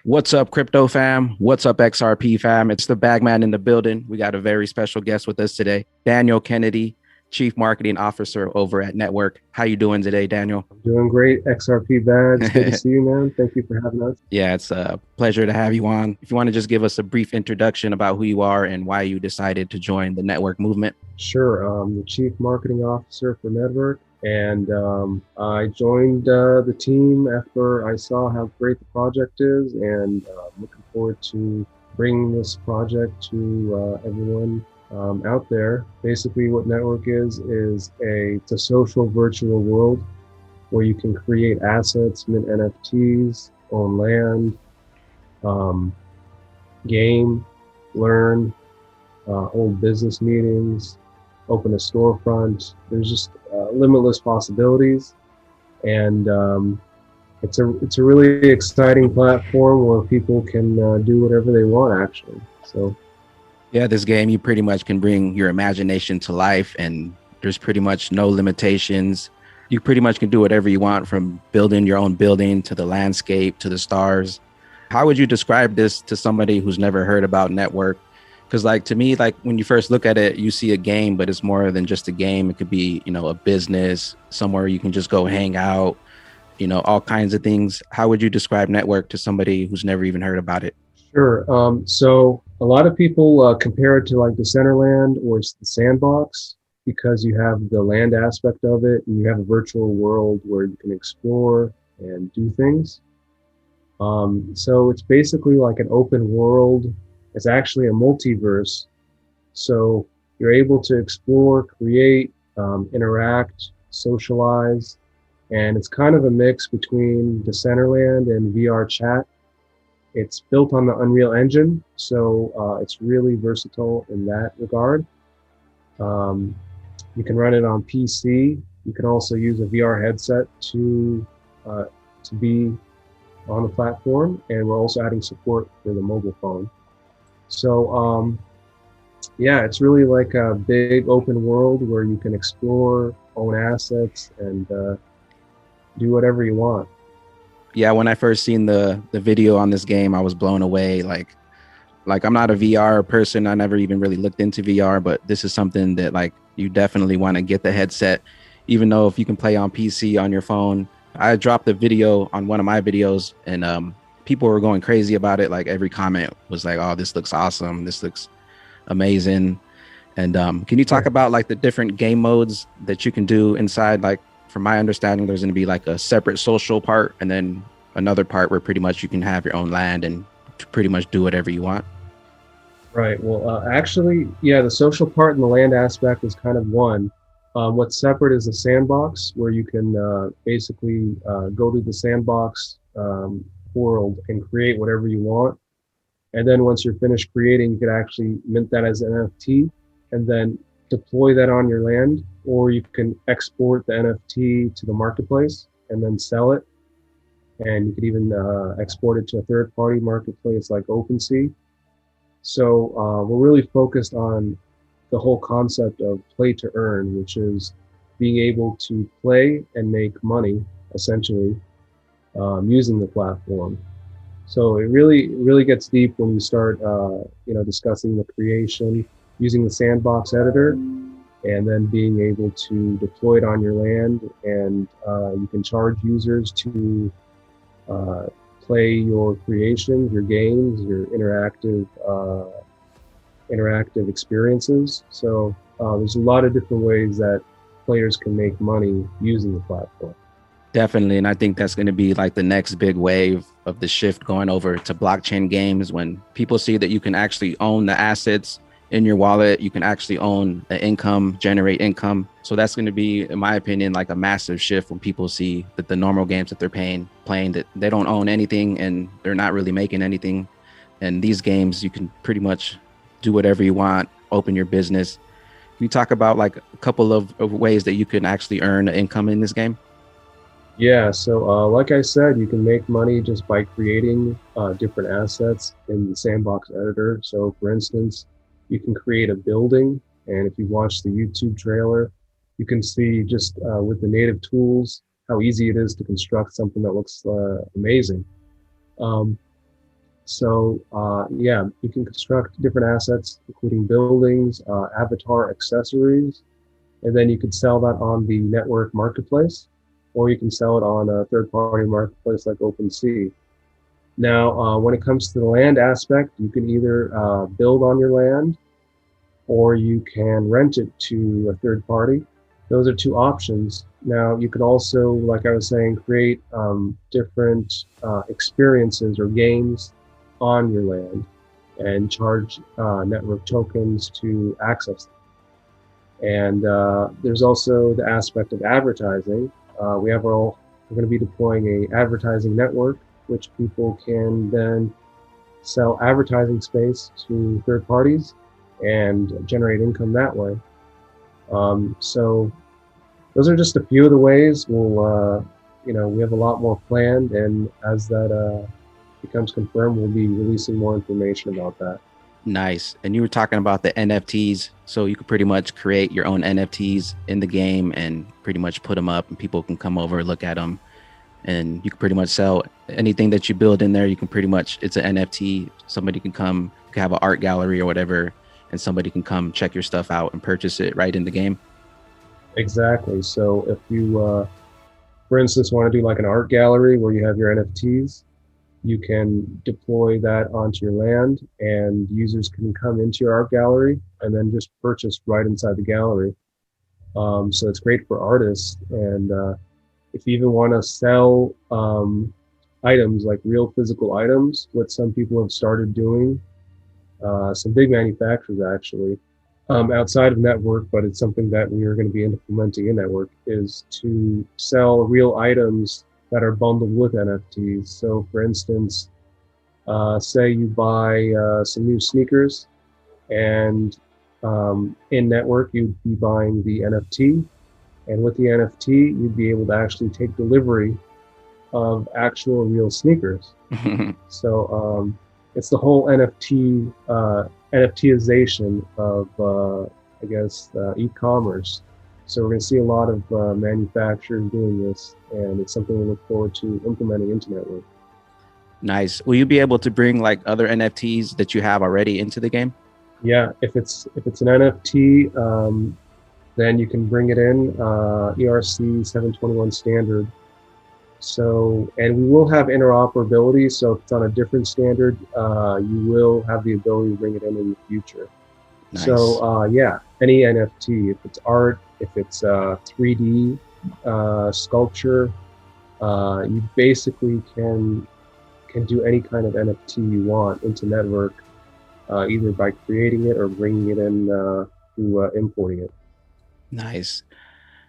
What's up, crypto fam? What's up, XRP fam? It's the Bagman in the building. We got a very special guest with us today, Daniel Kennedy, Chief Marketing Officer over at NetVRk. How you doing today, Daniel? Doing great. XRP Bags. Good to see you, man. Thank you for having us. Yeah, it's a pleasure to have you on. If you want to just give us a brief introduction about who you are and why you decided to join the NetVRk movement. Sure. I'm the Chief Marketing Officer for NetVRk, and I joined the team after I saw how great the project is, and looking forward to bringing this project to everyone out there. Basically, what NetVRk is it's a social virtual world where you can create assets, mint NFTs, own land, um, game, learn, hold business meetings, open a storefront. There's just limitless possibilities, and it's a really exciting platform where people can do whatever they want, actually. So Yeah, this game, you pretty much can bring your imagination to life, and there's pretty much no limitations. You pretty much can do whatever you want, from building your own building to the landscape to the stars. How would you describe this to somebody who's never heard about NetVRk? Because like to me, like when you first look at it, you see a game, but it's more than just a game. It could be, a business, somewhere you can just go hang out, all kinds of things. How would you describe NetVRk to somebody who's never even heard about it? sure. So a lot of people compare it to like the Centerland or the Sandbox because you have the land aspect of it and you have a virtual world where you can explore and do things. So it's basically like an open world. It's actually a multiverse. So you're able to explore, create, interact, socialize, and it's kind of a mix between Decentraland and VR chat. It's built on the Unreal Engine, so it's really versatile in that regard. Um, you can run it on PC. You can also use a VR headset to be on the platform, and we're also adding support for the mobile phone. So yeah, it's really like a big open world where you can explore, own assets, and do whatever you want. Yeah, when I first seen the video on this game, I was blown away. Like I'm not a VR person. I never even really looked into VR, but this is something that like you definitely want to get the headset, even though if you can play on PC on your phone. I dropped a video on one of my videos, and people were going crazy about it. Like every comment was like, "Oh, this looks awesome. This looks amazing." And can you talk Right. about like the different game modes that you can do inside? Like, from my understanding, there's going to be like a separate social part, and then another part where pretty much you can have your own land and pretty much do whatever you want. Right. Well, actually, yeah, the social part and the land aspect is kind of one. What's separate is the sandbox, where you can basically go to the sandbox world and create whatever you want. And then once you're finished creating, you could actually mint that as an NFT and then deploy that on your land, or you can export the NFT to the marketplace and then sell it. And you could even export it to a third-party marketplace like OpenSea. So we're really focused on the whole concept of play to earn, which is being able to play and make money essentially using the platform. So it really gets deep when you start, discussing the creation using the sandbox editor, and then being able to deploy it on your land, and you can charge users to uh, play your creations, your games, your interactive experiences. So there's a lot of different ways that players can make money using the platform. Definitely. And I think that's going to be like the next big wave of the shift going over to blockchain games, when people see that you can actually own the assets in your wallet. You can actually own the income, generate income. So that's going to be, in my opinion, like a massive shift when people see that the normal games that they're playing, that they don't own anything and they're not really making anything. And these games, you can pretty much do whatever you want, open your business. Can you talk about like a couple of ways that you can actually earn income in this game? Yeah, so like I said, you can make money just by creating different assets in the sandbox editor. So for instance, you can create a building, and if you watch the YouTube trailer, you can see just with the native tools how easy it is to construct something that looks amazing. Um, So yeah, you can construct different assets, including buildings, avatar accessories, and then you could sell that on the network marketplace, or you can sell it on a third-party marketplace like OpenSea. Now, when it comes to the land aspect, you can either build on your land or you can rent it to a third party. Those are two options. Now, you could also, like I was saying, create different experiences or games on your land and charge network tokens to access them. And there's also the aspect of advertising. We're going to be deploying a advertising network, which people can then sell advertising space to third parties and generate income that way. So those are just a few of the ways. We have a lot more planned, and as that becomes confirmed, we'll be releasing more information about that. Nice. And you were talking about the NFTs. So you could pretty much create your own NFTs in the game and pretty much put them up and people can come over and look at them. And you can pretty much sell anything that you build in there. You can pretty much, it's an NFT. Somebody can come, you can have an art gallery or whatever, and somebody can come check your stuff out and purchase it right in the game. Exactly. So if you, for instance, want to do like an art gallery where you have your NFTs, you can deploy that onto your land and users can come into your art gallery and then just purchase right inside the gallery. So it's great for artists. And if you even want to sell items like real physical items, what some people have started doing, some big manufacturers actually, outside of network, but it's something that we are going to be implementing in network, is to sell real items that are bundled with NFTs. So for instance, say you buy some new sneakers and in network, you'd be buying the NFT. And with the NFT, you'd be able to actually take delivery of actual real sneakers. So it's the whole NFTization of, I guess, e-commerce. So we're going to see a lot of manufacturers doing this, and it's something we look forward to implementing into network. Nice. Will you be able to bring like other NFTs that you have already into the game? Yeah, if it's an NFT, then you can bring it in ERC 721 standard. So, and we will have interoperability. So if it's on a different standard, you will have the ability to bring it in the future. Nice. So yeah, any NFT, if it's art, if it's 3D sculpture, you basically can do any kind of NFT you want into network, either by creating it or bringing it in through importing it. Nice.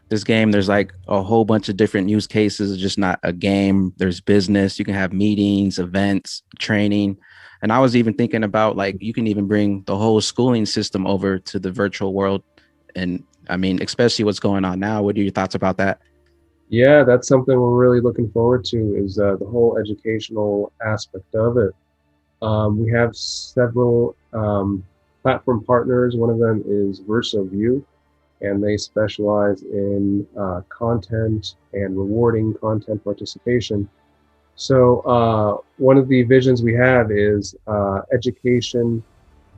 This game, there's like a whole bunch of different use cases. It's just not a game. There's business. You can have meetings, events, training. And I was even thinking about like, you can even bring the whole schooling system over to the virtual world. And I mean, especially what's going on now. What are your thoughts about that? Yeah, that's something we're really looking forward to, is the whole educational aspect of it. We have several platform partners. One of them is VersaView, and they specialize in content and rewarding content participation. So one of the visions we have is education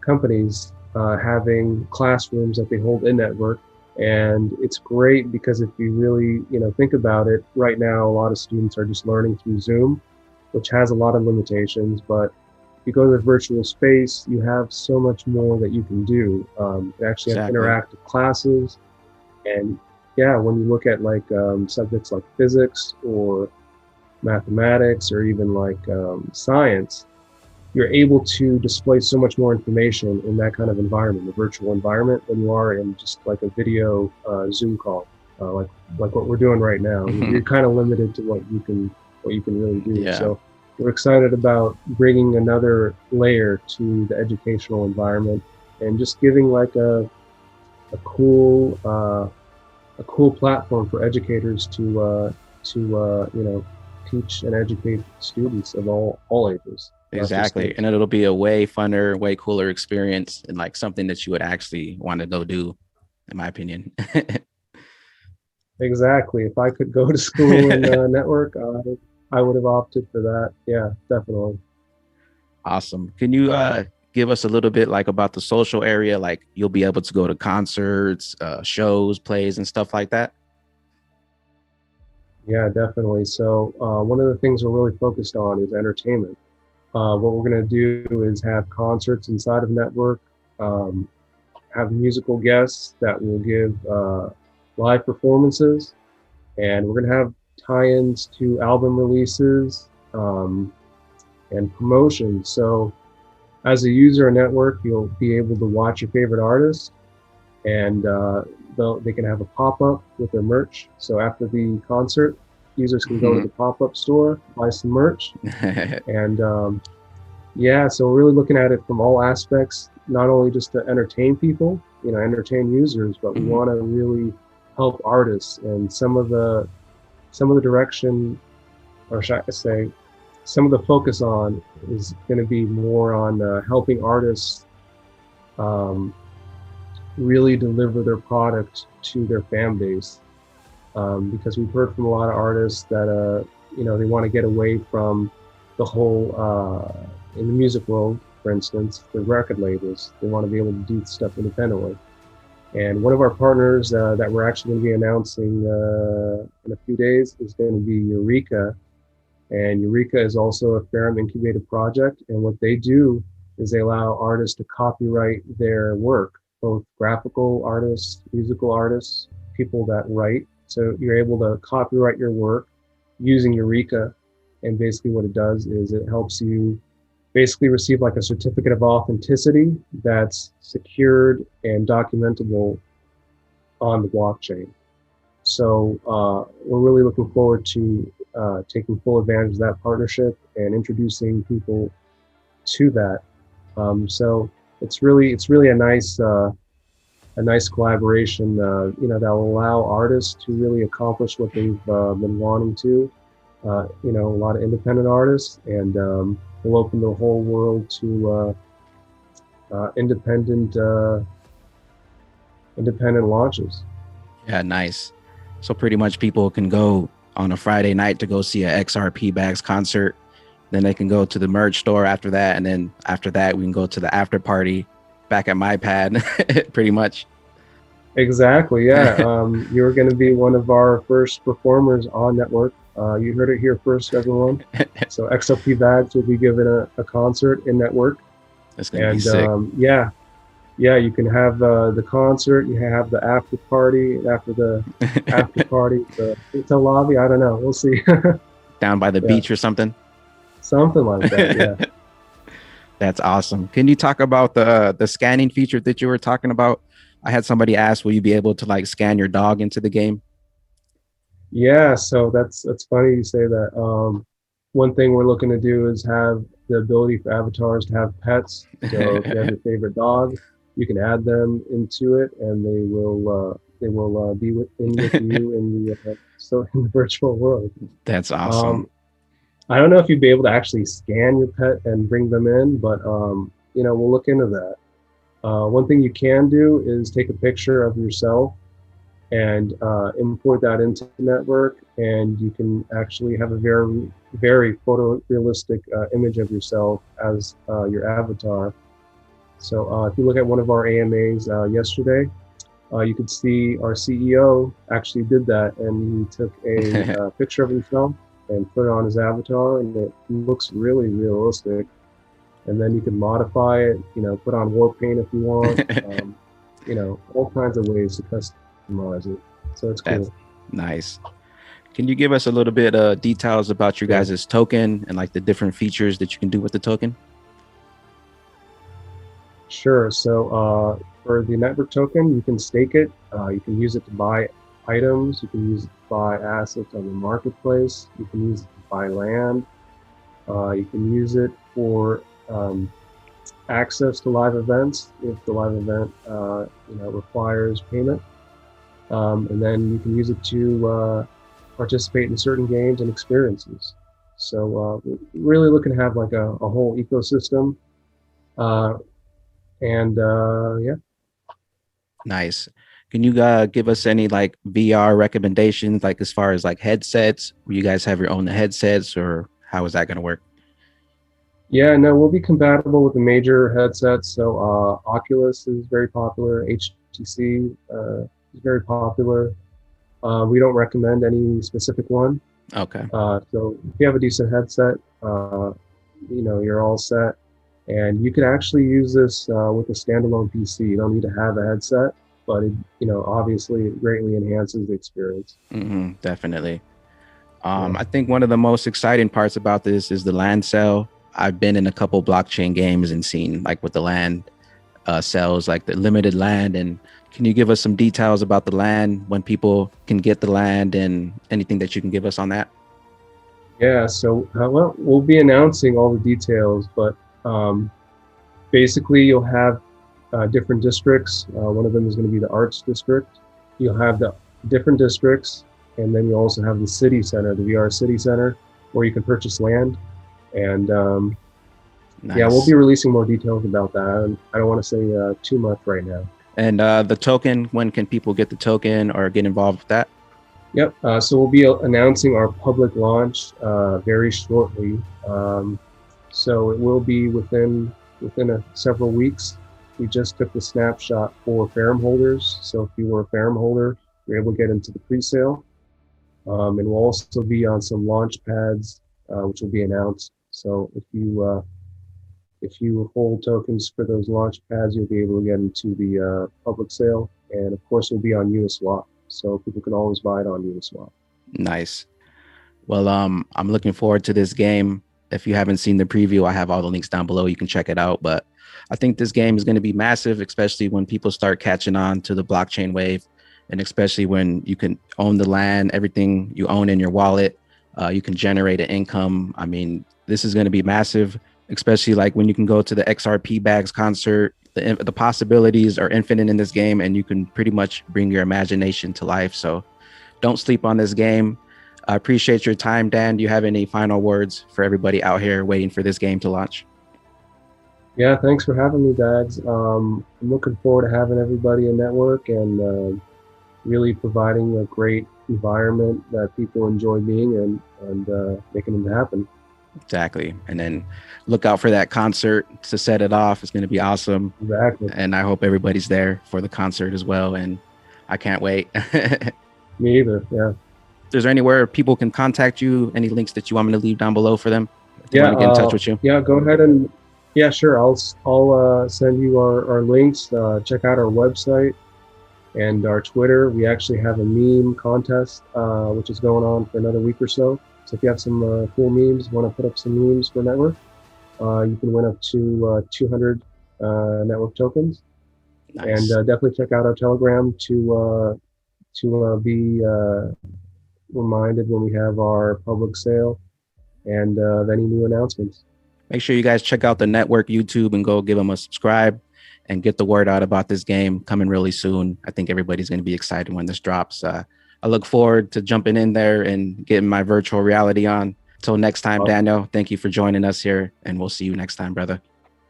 companies having classrooms that they hold in network. And it's great because if you really, think about it, right now, a lot of students are just learning through Zoom, which has a lot of limitations. But if you go to the virtual space, you have so much more that you can do. You actually have interactive classes. And yeah, when you look at like subjects like physics or mathematics or even like science, you're able to display so much more information in that kind of environment, the virtual environment, than you are in just like a video Zoom call, like what we're doing right now. Mm-hmm. You're kind of limited to what you can really do. Yeah. So we're excited about bringing another layer to the educational environment and just giving like a cool platform for educators to teach and educate students of all ages. Exactly. And it'll be a way funner, way cooler experience, and like something that you would actually want to go do, in my opinion. Exactly. If I could go to school in network, I would have opted for that. Yeah, definitely. Awesome. Can you give us a little bit like about the social area? Like you'll be able to go to concerts, shows, plays, and stuff like that. Yeah, definitely. So one of the things we're really focused on is entertainment. What we're going to do is have concerts inside of Network, um, have musical guests that will give live performances, and we're going to have tie-ins to album releases and promotions. So as a user of Network, you'll be able to watch your favorite artists, and they can have a pop-up with their merch. So after the concert, users can go to the pop-up store, buy some merch, and yeah, so we're really looking at it from all aspects, not only just to entertain people, entertain users, but we want to really help artists. And some of the direction, or should I say, some of the focus on is going to be more on helping artists really deliver their product to their fan base. Because we've heard from a lot of artists that they want to get away from the whole in the music world, for instance, the record labels. They want to be able to do stuff independently. And one of our partners that we're actually going to be announcing in a few days is going to be NetVRk. And NetVRk is also a Ferrum incubated project. And what they do is they allow artists to copyright their work, both graphical artists, musical artists, people that write. So you're able to copyright your work using NetVRk. And basically what it does is it helps you basically receive like a certificate of authenticity that's secured and documentable on the blockchain. So we're really looking forward to taking full advantage of that partnership and introducing people to that. So it's really a nice collaboration, that will allow artists to really accomplish what they've been wanting to. A lot of independent artists, and will open the whole world to independent launches. Yeah, nice. So pretty much people can go on a Friday night to go see a XRP Bags concert. Then they can go to the merch store after that. And then after that, we can go to the after party back at my pad, pretty much. Exactly. Yeah. You're going to be one of our first performers on Network. You heard it here first, everyone. So XRP Bags will be giving a concert in Network. That's going to be sick. Yeah, you can have the concert, you have the after party, after the after party, the hotel lobby. I don't know. We'll see. Down by the beach or something? Something like that, yeah. That's awesome. Can you talk about the scanning feature that you were talking about? I had somebody ask, will you be able to like scan your dog into the game? Yeah, so that's funny you say that. One thing we're looking to do is have the ability for avatars to have pets. So if you have your favorite dog, you can add them into it, and they will be with you in the virtual world. That's awesome. I don't know if you'd be able to actually scan your pet and bring them in, but we'll look into that. One thing you can do is take a picture of yourself and import that into the network, and you can actually have a very, very photorealistic image of yourself as your avatar. So if you look at one of our AMAs yesterday, you could see our CEO actually did that, and he took a picture of himself and put it on his avatar, and it looks really realistic. And then you can modify it, put on war paint if you want, all kinds of ways to customize it. So it's cool. That's nice. Can you give us a little bit of details about your guys' token and like the different features that you can do with the token? Sure. So for the network token, you can stake it. You can use it to buy items. You can use it to buy assets on the marketplace. You can use it to buy land. You can use it for access to live events if the live event requires payment. And then you can use it to participate in certain games and experiences. So we're really looking to have like a whole ecosystem. Yeah. Nice. Can you give us any like VR recommendations, like as far as like headsets? Will you guys have your own headsets, or how is that going to work? Yeah, no, we'll be compatible with the major headsets. So Oculus is very popular. HTC is very popular. We don't recommend any specific one. Okay. So if you have a decent headset, you're all set. And you can actually use this with a standalone PC. You don't need to have a headset, but obviously it greatly enhances the experience. Definitely. Yeah. I think one of the most exciting parts about this is the land sale. I've been in a couple blockchain games and seen like what the land sells, like the limited land. And can you give us some details about the land, when people can get the land, and anything that you can give us on that? Yeah. So well, we'll be announcing all the details, but um, basically you'll have different districts. One of them is going to be the arts district. You'll have the different districts, and then you'll also have the city center, the VR city center, where you can purchase land. And yeah, we'll Nice. be releasing more details about that. And I don't want to say too much right now. And the token, when can people get the token or get involved with that? Yep. So we'll be announcing our public launch very shortly. So it will be within several weeks. We just took the snapshot for Ferrum holders. So if you were a Ferrum holder, you're able to get into the pre-sale. And we'll also be on some launch pads, which will be announced. So if you hold tokens for those launch pads, you'll be able to get into the public sale. And of course, we'll be on Uniswap. So people can always buy it on Uniswap. Nice. Well, I'm looking forward to this game. If you haven't seen the preview, I have all the links down below. You can check it out. But I think this game is going to be massive, especially when people start catching on to the blockchain wave, and especially when you can own the land, everything you own in your wallet. You can generate an income. I mean, this is going to be massive, especially like when you can go to the XRP Bags Concert. The possibilities are infinite in this game, and you can pretty much bring your imagination to life. So don't sleep on this game. I appreciate your time, Dan. Do you have any final words for everybody out here waiting for this game to launch? Yeah, thanks for having me, Dags. I'm looking forward to having everybody in network and really providing a great environment that people enjoy being in and making it happen. Exactly. And then look out for that concert to set it off. It's going to be awesome. Exactly. And I hope everybody's there for the concert as well. And I can't wait. Me either. Yeah. Is there anywhere people can contact you? Any links that you want me to leave down below for them if they Yeah. want to get in touch with you? Yeah. Go ahead and yeah, sure. I'll send you our links. Check out our website and our Twitter. We actually have a meme contest, which is going on for another week or so. So if you have some cool memes, want to put up some memes for network, you can win up to 200 network tokens. Nice. And definitely check out our Telegram to be reminded when we have our public sale and of any new announcements. Make sure you guys check out the network YouTube and go give them a subscribe and get the word out about this game coming really soon. I think everybody's going to be excited when this drops. I look forward to jumping in there and getting my virtual reality on. Until next time, Daniel, thank you for joining us here, and we'll see you next time, brother.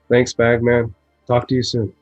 Thanks, Bag Man. Talk to you soon.